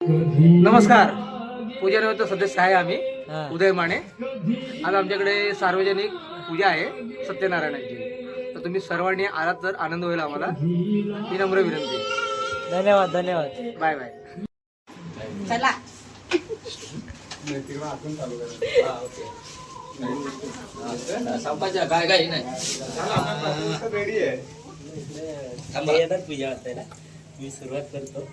नमस्कार. पूजा नव्हतं सदस्य आहे आम्ही हा. उदय माने. आज आमच्याकडे सार्वजनिक पूजा आहे सत्यनारायणाची. तर तुम्ही सर्वांनी आलात तर आनंद होईल आम्हाला. ही नम्र विनंती. धन्यवाद धन्यवाद. Bye bye. चला संपायच्या काय काही नाही. येतात पूजा वाचायला. मी सुरुवात करतो.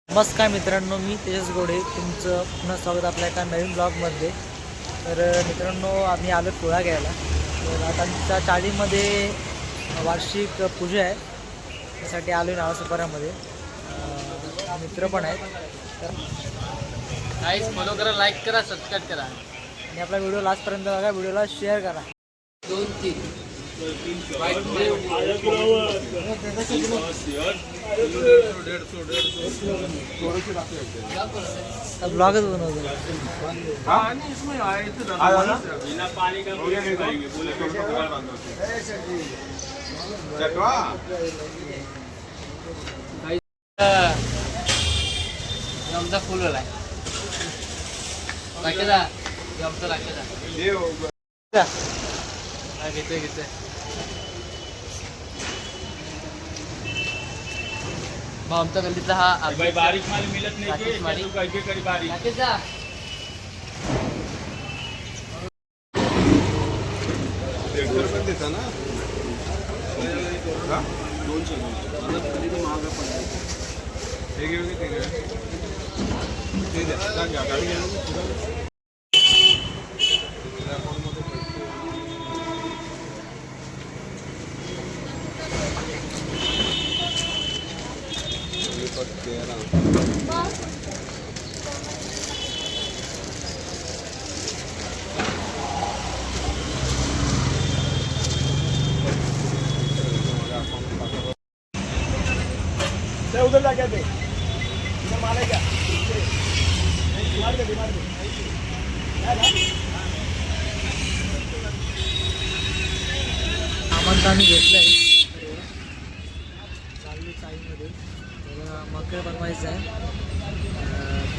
नमस्कार मित्रांनो, मी तेजस गोडे. तुमचं पुन्हा स्वागत आपल्या एका नवीन ब्लॉगमध्ये. तर मित्रांनो, आम्ही आलो पोळा घ्यायला. तर आता आमच्या चाळीमध्ये वार्षिक पूजा आहे, त्यासाठी आलो नावासुपारामध्ये. मित्र पण आहेत. तर फॉलो करा, लाईक करा, सबस्क्राईब करा आणि आपला व्हिडिओ लास्टपर्यंत बघा. व्हिडिओला शेअर करा. 2-3 ब्लॉगच बनवतो. आमचा फुल आहे राखेदा. आमचा राखेदा घेतोय घेतोय. मग आमच्या गल्लीतला हा बारीक माल मिळत राकेश माळी. नाही कैके करी बारीक राकेशदा. पण देता ना 200 महाग पडते. ते द्या गाडी घ्या. उधर जाके दे इधर मारे क्या मार दे सामान तर आम्ही घेतलं आहे. चालली चाळीमध्ये. तर मकर बनवायचं आहे.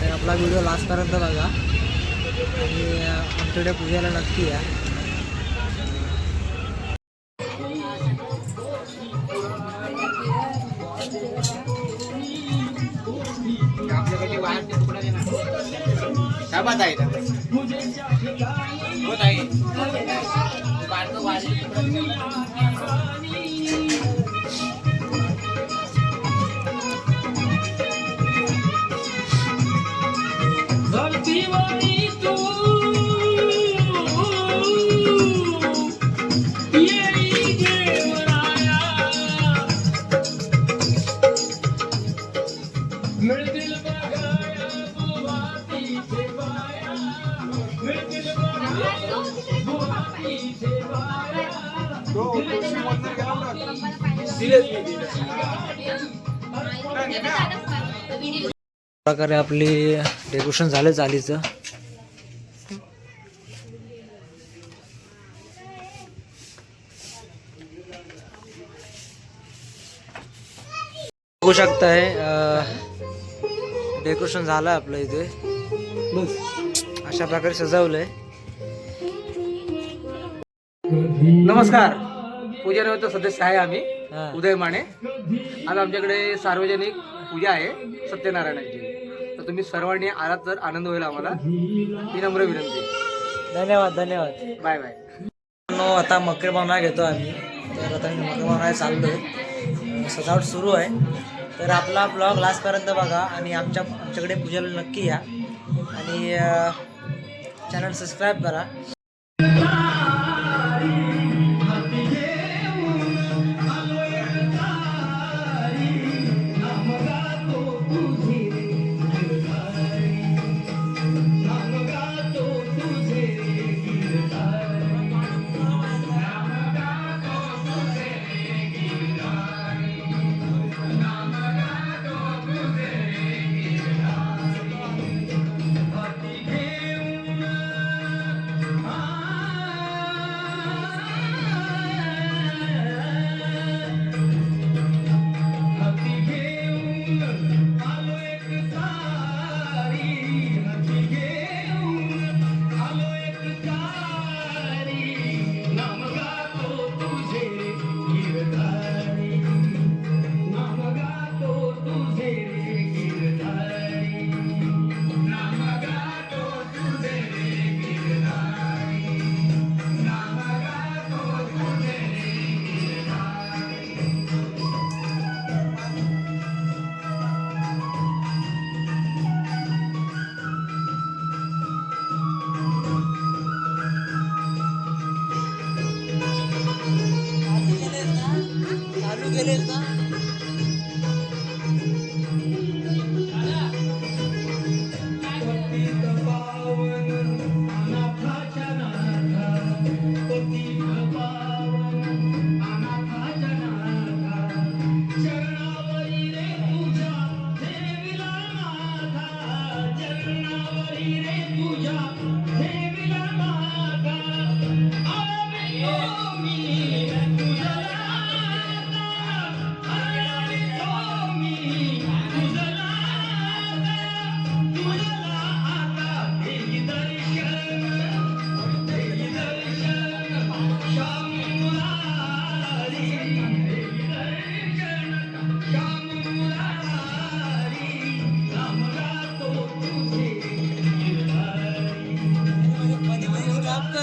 तर आपला व्हिडिओ लास्टपर्यंत बघा आणि आमच्याकडे पूजेला नक्की या. आपल्याकडे वायर ते तुकडा दे ना. शाबात आहे होत आहे. बारकं वायर तुकडा दे. प्रकारे आपली डेकोरेशन झालं चालीचं. बघू शकताय डेकोरेशन झालं आपलं इथे. अशा प्रकारे सजवलंय. नमस्कार. पूजा नव्हतं सदस्य आहे आम्ही हा. उदय माने. आज आमच्याकडे सार्वजनिक पूजा आहे सत्यनारायणाची. तर तुम्ही सर्वांनी आलात तर आनंद होईल आम्हाला. ही नम्र विनंती. धन्यवाद धन्यवाद. Bye bye. आता मकर बनवायला घेतो आम्ही. तर आता मी मकर बनवायला चाललोय. सजावट सुरू आहे. तर आपला ब्लॉग लास्टपर्यंत बघा आणि आमच्याकडे पूजेला नक्की या आणि चॅनल सबस्क्राईब करा.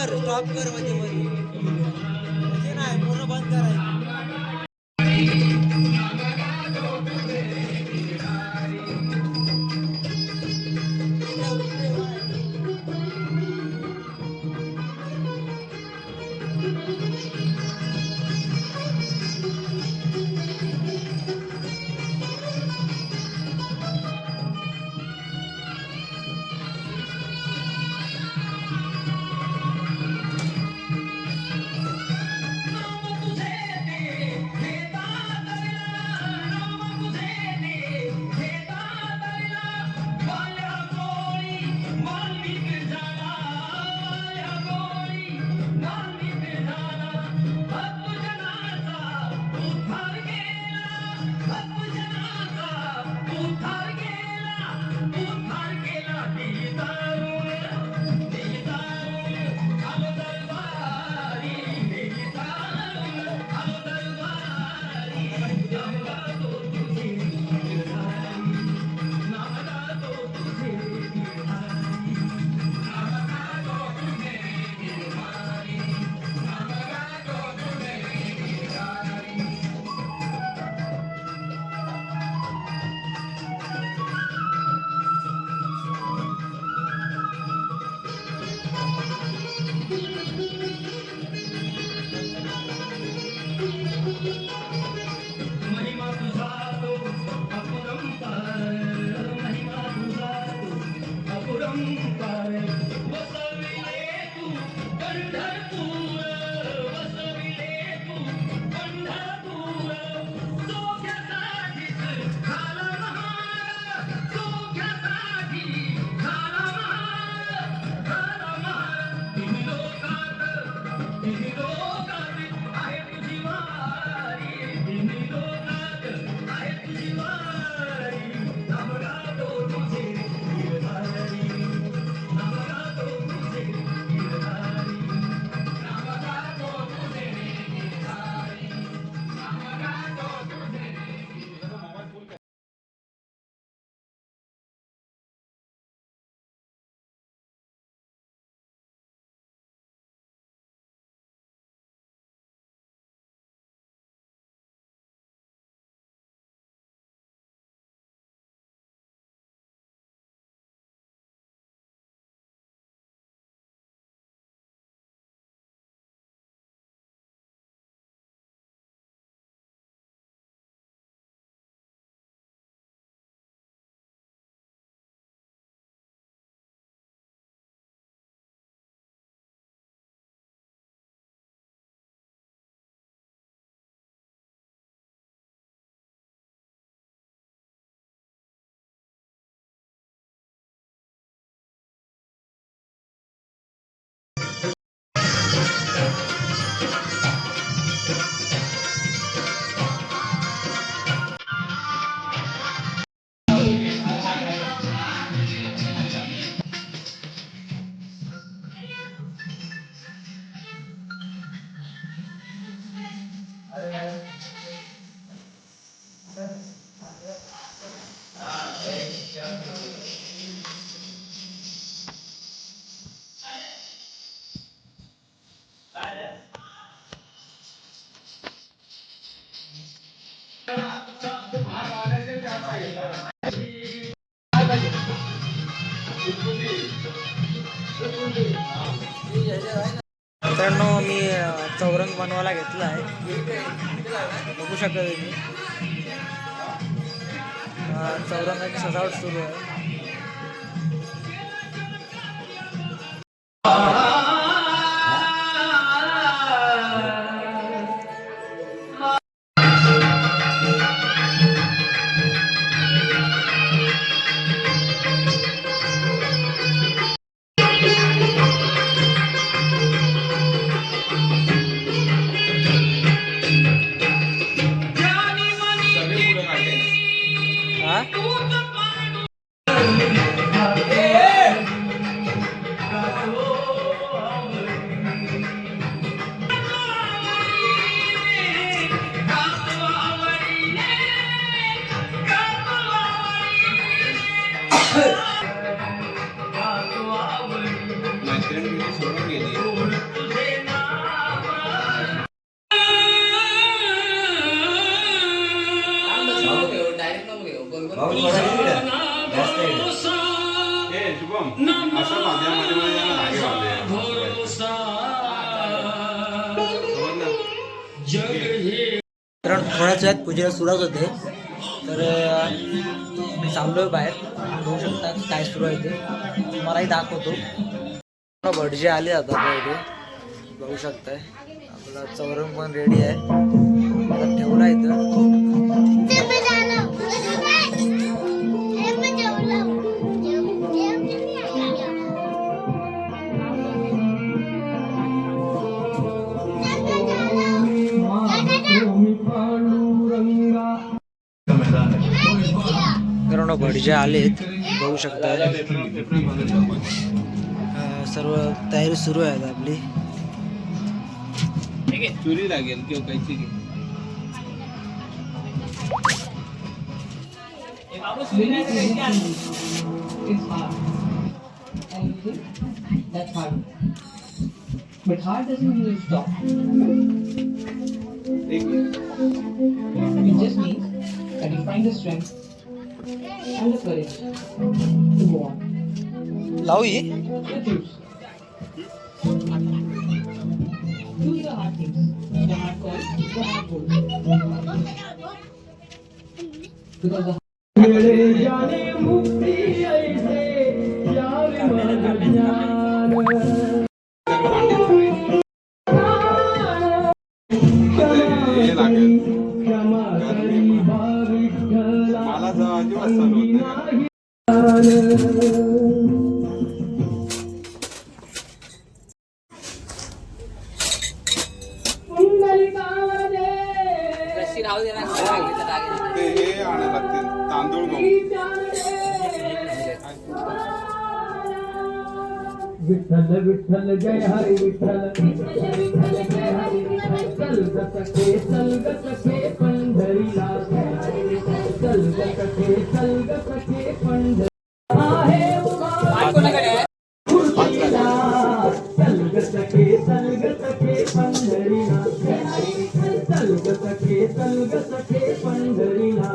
कर स्टॉप कर मध्ये मध्ये नाही पूर्ण बंद करायचं. मित्रांनो मी चौरंग बनवायला घेतला आहे, बघू शकता तुम्ही. चौरंगाची सजावट सुरू आहे. कारण थोड्याच वेळात पूजेला सुरुवात होते. तर मी चाललोय बाहेर, बघू शकता काय सुरू आहे ते, मलाही दाखवतो. भटजे आले आता इथे, बघू शकताय. आपला चौरंग पण रेडी आहे, आता ठेवला इथं. कारण भटजे आलेत, बघू शकता. सर्व तयारी सुरू आहे आता आपली. चुरी लागेल किंवा काहीची But hard doesn't mean you stop. It just means that you find the strength and the courage to go on. लावू ही The truth. Do the hard things, the hard calls, the hard goals. Because the मला अजिबात सण होत नाही. ते हे आणायला लागतील तांदूळ गहू. विठ्ठल विठ्ठल जय हरी विठ्ठल विठ्ठल जय हरी विठ्ठल चल ग सखे पंढरीला चल ग सखे पंढरी आहे खुर्चीला चल ग सखे पंढरीला चल ग सखे पंढरीला.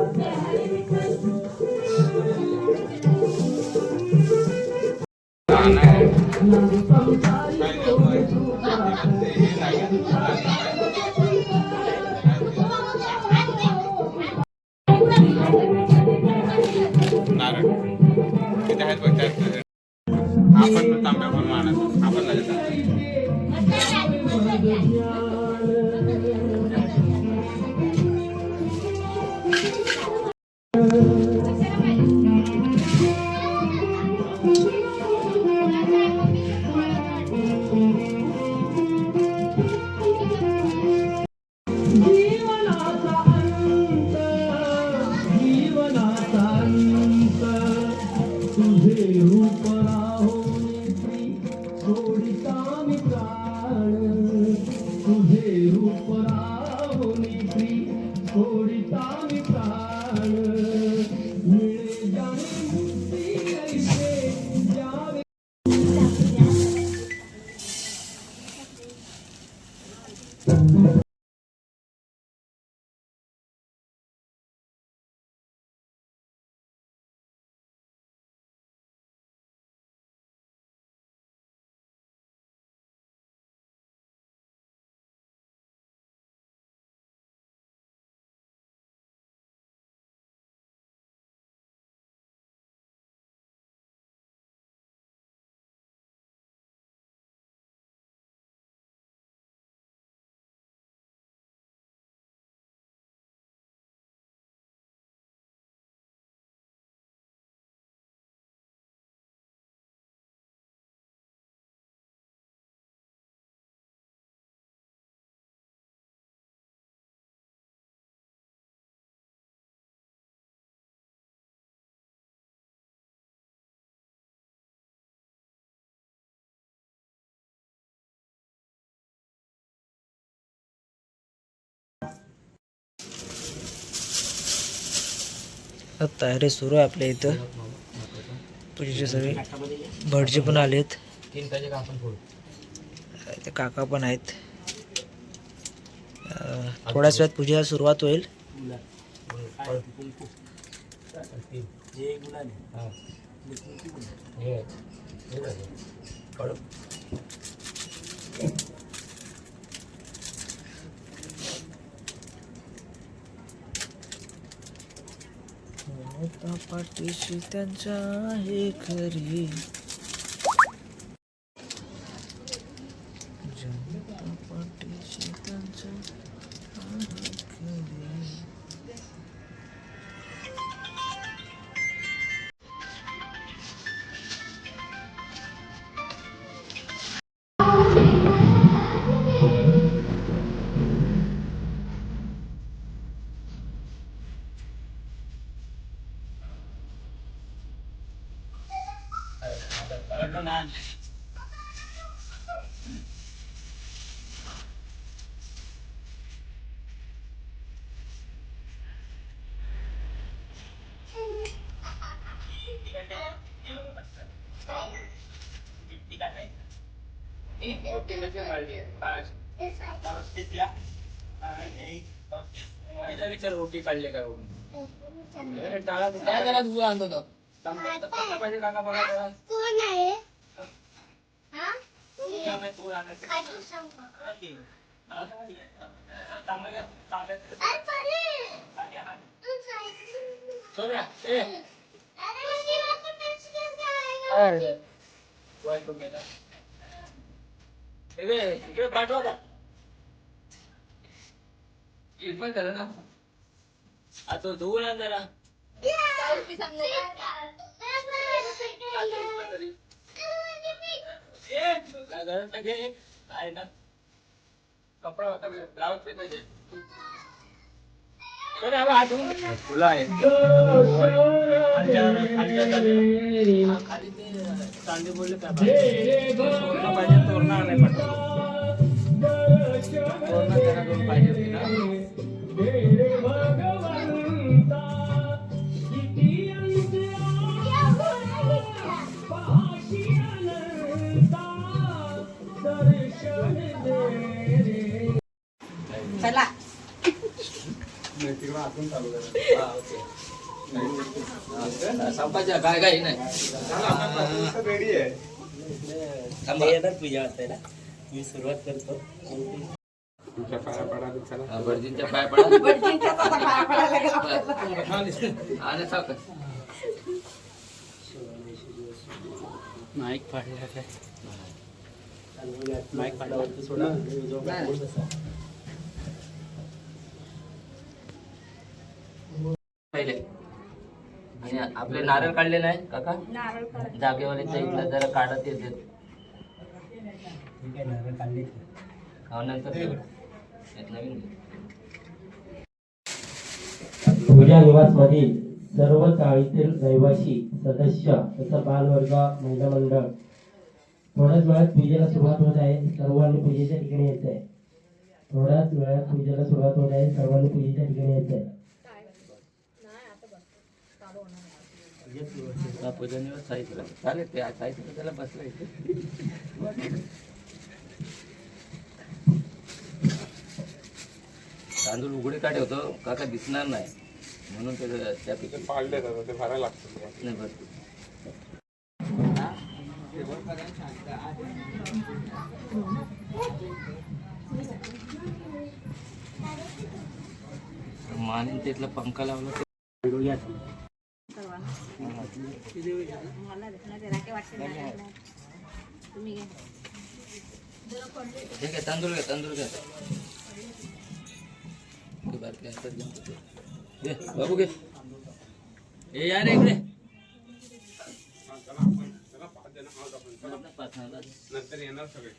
नारळ किती आहेत बघ त्यात. आपण तांब्या पण मानायचं आपण लागेल. तयारी सुरू आहे आपल्या इथं. पूजेचे सगळे भटजी पण आलेत, ते काका पण आहेत. थोड्याच वेळात पूजेला सुरुवात होईल. जनता पाठीशी त्यांच्या आहे खरी, जनता पाठीशी त्यांच्या आहे खरी. रोटी काढले काय पाठवा आता धुवून आण जरा. कपडा होता ब्लाउज पाहिजे फुलं आहे चांदी बोलले काय पाहिजे तोरणा नाही पडतो तोरणा त्यांना दोन पाहिजे होती ना. चला संपायच्या काय काही नाही. रेडी आहे. पूजा वाचायला मी सुरुवात करतो. तुमच्या पाया पडा चला. भटजींच्या पाय पडा भटजींच्या आता पाया पडायला गेला. आणि सावकाश. माईक फाडला काय माईक फाडला सोडा पहिले आणि आपले नारळ काढले नाही काका जागेवर इथलं जरा काढत येते नंतर नवीन पूजा निवास मधील सर्व चाळीतील रहिवासी सदस्य तसं बालवर्ग महिला मंडळ थोड्याच वेळात पूजेला सुरुवात होत आहे. सर्वांनी पूजेच्या ठिकाणी यायचं आहे. थोड्याच वेळात पूजेला सुरुवात होत आहे. सर्वांनी पूजेच्या ठिकाणी यायचं आहे. पूजन साहित्य चालेल ते साहित्य त्याला बसलं इथे. तांदूळ उघडे काढे होतो काका दिसणार नाही म्हणून त्यापैकी पाळले जातात ते भरायला लागतं. नाही भरपूर माने तिथला पंखा लावला ठीक आहे. तांदूळ घ्या तांदूळ घ्या बाबू घे हे या रे इकडे नंतर येणार सगळे.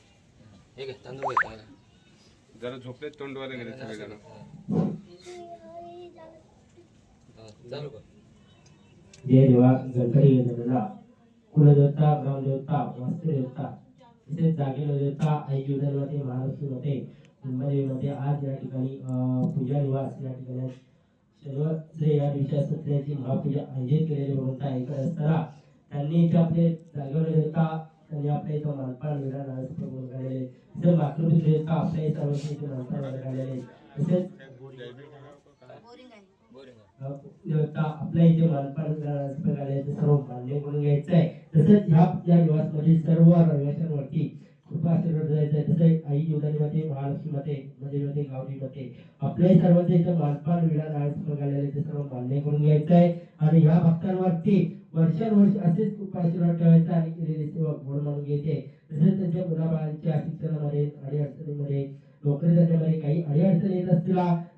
हे घे तांदूळ घे जरा झोपले तोंडवाले गेले सगळे जण. चालू कर. जय देवा गणपती गणपतीला कुलदेवता ग्रामदेवता वास्तुदेवता तसेच जागेला देवता ऐक्यमध्ये महाराष्ट्रामध्ये मुंबईमध्ये आज या ठिकाणी पूजा निवास या ठिकाणी सर्व श्रेय या दिवशी सत्याची महापूजा आयोजित केलेली भगवंत ऐकत असताना त्यांनी इथे आपले जागेवर देवता त्यांनी आपल्या इथं मानपान विरा नावाचं प्रबोधन काढलेले तसेच मातृपती देवता आपल्या इथं सर्वांची इथे मानपान विरा काढलेले तसेच देवता आपल्या इथे मानपान काढलेले सर्व मान्य करून घ्यायचं आहे. तसेच ह्या निवासमध्ये सर्व रहिवाशांवरती कृपा आशीर्वाद द्यायचा आहे. तसंच आई योजनेमध्ये महालक्ष्मीमध्ये मध्ये गावडीमध्ये आपल्या सर्वांचे इथं मानपान विडा नारळ ते सर्व मान्य करून घ्यायचं आहे आणि या भक्तांवरती वर्षानुवर्ष असेच कृपा आशीर्वाद ठेवायचा आणि केलेली सेवा गोड मानून घ्यायचे. तसेच त्यांच्या मुलाबाळांच्या शिक्षणामध्ये अडीअडचणीमध्ये नोकरी धंद्यामध्ये काही अडीअडचणी येत असतील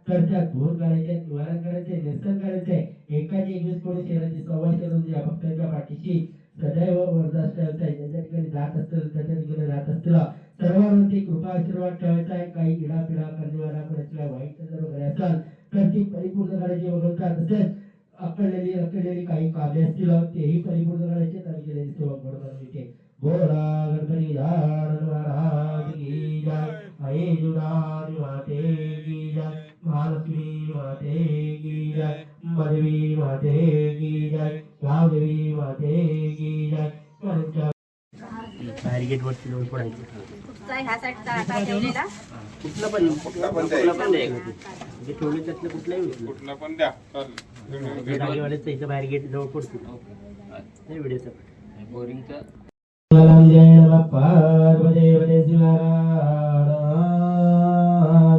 तर त्या दूर करायचे, निवारण करायचे, निरसन करायचे. एकाची 21 कोटी शहराची संवाद करून या भक्तांच्या पाठीशी सदैव वरदास ठेवायचा आहे. ज्यांच्या ठिकाणी जात असतील त्याच्या ठिकाणी राहत असतील सर्वांवरती कृपा आशीर्वाद ठेवायचा आहे. काही इडापिडा करण्यावाला करायची वाईट जर करायचं तर ती परिपूर्ण करायची वगळता. तसेच अकडलेली काही कामे असतील तेही परिपूर्ण करायचे आणि केलेली सेवा गोड बनवायची. बोला गणपती महाराज की जय. आई जुडानी माते की जय. महालक्ष्मी माते की जय. मदेवी माते की जय. गावदेवी माते की जय. बाहेर गेट वरती जाऊन पडायचं. ह्या साईडचा आता ठेवलेला कुठला पण द्या. जे ठेवले त्यातलं कुठलाही कुठला पण द्या. चालेल. जागेवाल्याचं इथं बाहेर गेट जवळ पडतो नाही व्हिडिओचा बोरिंगचा पार्वदेवते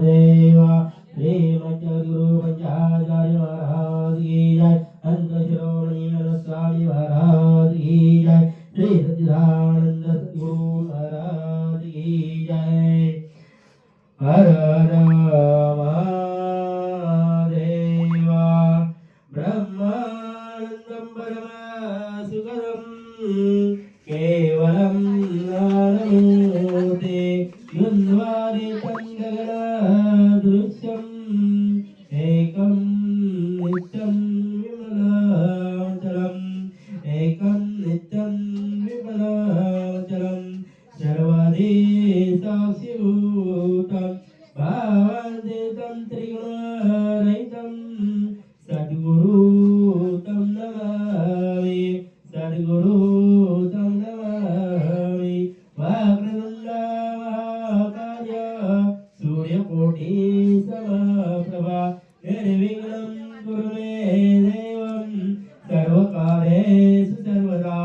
देवा प्रेमच्या गुरु पंचाचार्य महाराज की जय. अंत शिरोमणी स्वामी महाराज की जय. श्री सच्चिदानंद सद्गुरु महाराज की जय. हर हर महादेवा. ब्रह्मानंदं परमसुखदं केवलं ज्ञानमूर्ते द्वन्द्वातीतं गगनदृश्यम् एकं नित्यं विमलाचलम् एकं नित्यं विमलाचलम् सर्वादि साक्षिभूतं भावान्वितं त्रिगुणरहितं सद्गुरु तं नमामि. सद्गुरु तं नमामि. वक्रतुण्ड महाकाय सूर्यकोटि समप्रभा निर्विघ्नं कुरु मे देवं सर्वकार्येषु सर्वदा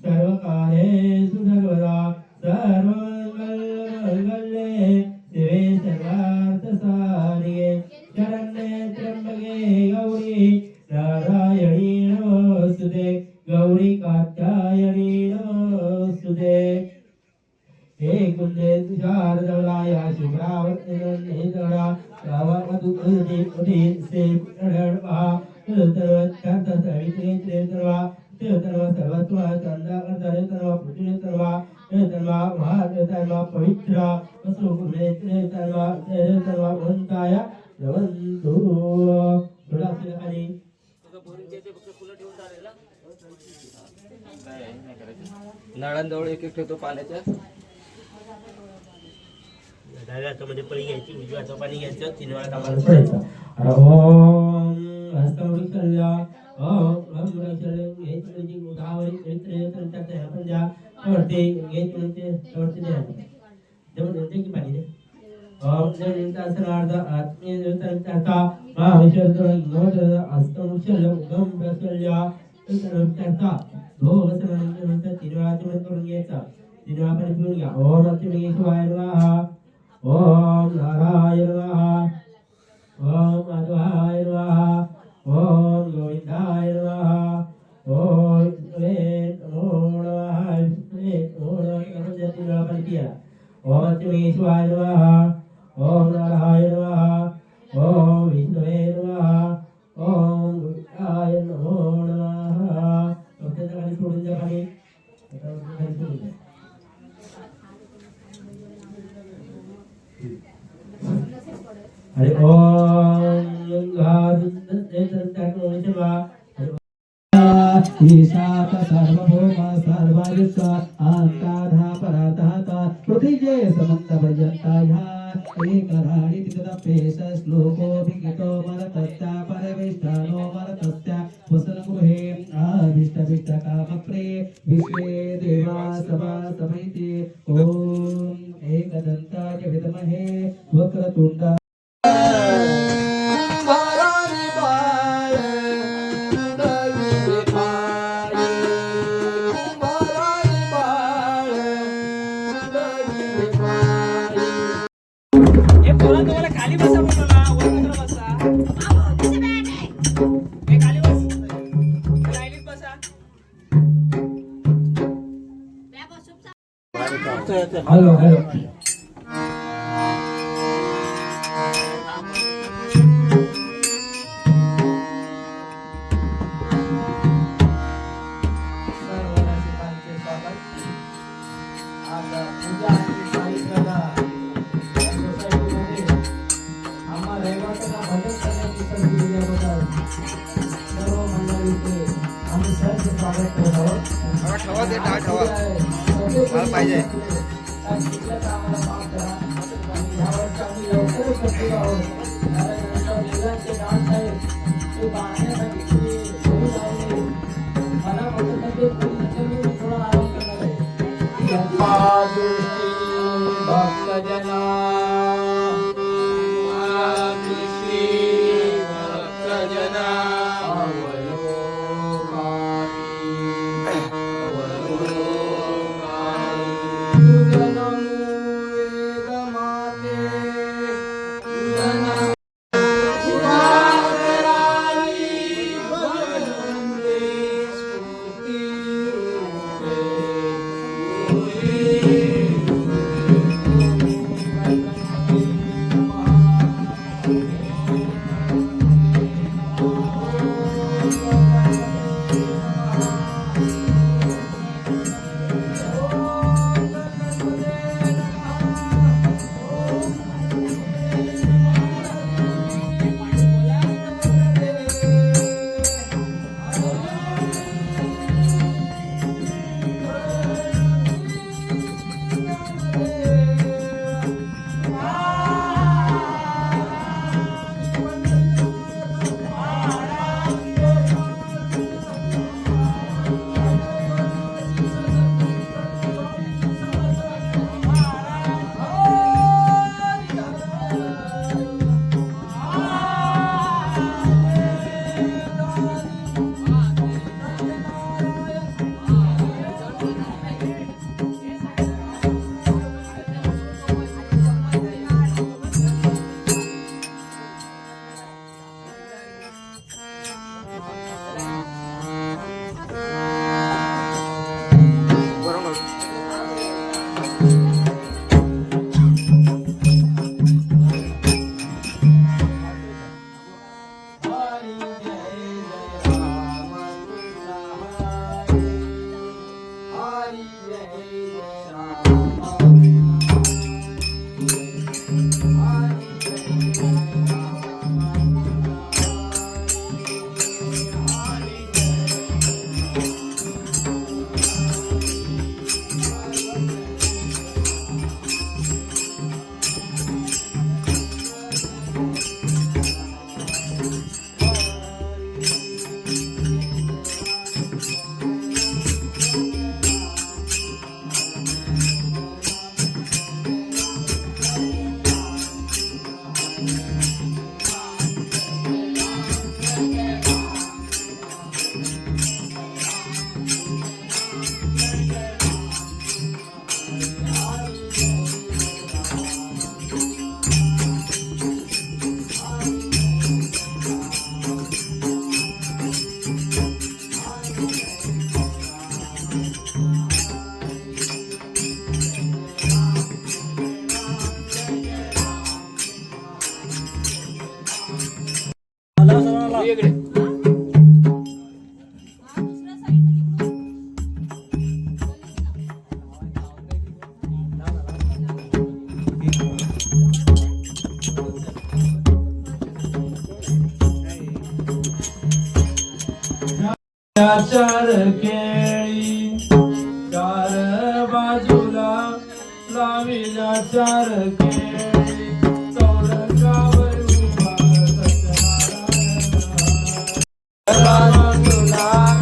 सर्वकार्येषु सर्वदा सर्वमङ्गलमाङ्गल्ये शिवे सर्वार्थसाधिके शरण्ये त्र्यम्बके गौरी नारायणी नमोस्तुते. गौरी कात्यायनी नमोस्तुते. हे कुंदे तुषारधवलाया शुभ्रावर्तिनेतरा रावणदुर्दे से रणवा तर्वच्छात सवित्रे त्रेतर्वा तर्वा सर्वत्वा चंद्राकर्तरेतर्वा पृथ्वीतर्वा तर्वा महादेवतर्वा पवित्रा वसुकुमेत्रेतर्वा तर्वा वंताय रवन्तु. थोडा आपल्याला खाली नळांजवळ एक एक ठेवतो पाण्याच्या. डाव्या हातामध्ये पळी घ्यायची, उजव्या हातावर पाणी घ्यायचं, 3 वेळा कामाला पडायचं. ओम हस्तवृक्षल्या ओम ब्रह्मवृक्षल्या घ्यायची म्हणजे उधावरी चरित्र त्या आपण ज्या वरती घ्यायची म्हणजे वरती द्यायचं जेवण देते की पाणी दे. ओम जनिता सर्वार्थ आत्मीय देवतांचा महाविश्वतर नवतर हस्तवृक्षल्या ब्रह्मवृक्षल्या चरित्राचा नंतर 3 वेळा चमन करून घ्यायचा. 3 वेळा पाणी पिऊन घ्या. ओम अच्युताय नमः. ओम नारायण नमः. ओम माधवाय नमः. ओम गोविंदाय नमः. ओम नमो नमः. ओम अच्युताय नमः. ओम नारायण नमः. ओम विष्णवे नमः. ओम गोविंदाय नमो नमः. खाली सोडून द्या पाणी. हरि ओम ईशात सार्वभौम सर्वायुक्त अंताधा परातः पृथिव्ये समन्त पर्यंता ह्या एकराणि तितपेश श्लोकोऽभिगतो मरतस्या परमेष्ठानो मरतस्या वसनगृहे आभिष्टकामप्रे विश्वे देवा सभा समिति. ओम एकदन्ताय विद्महे वक्रतुण्डाय हॅलो हॅलो सर्व रसिकांचे स्वागत. आज पूजा आणि साईबाबा या सोसायटीमध्ये आम्हा रहिवाशांना भजन करण्याची संधी दिल्याबद्दल सर्व मंडळीचे आम्ही सहर्ष स्वागत करत आहोत. ठेवा ते टाळ ठेवा मला पाहिजे. आम्हाला माफ करा आणि यावर्षी आम्ही लवकरच सज्ज आहोत. कारण नंतर मुलांचे डान्स आहेत ते पाहण्यासाठी सोयी लावणे मला पसंत आहे. ते मी थोडा आराम करणार आहे. भक्तजना चार केळी चार बाजूला लाविल्या चार केळी चौरंगावर उभा सत्यनारायण. बाजूला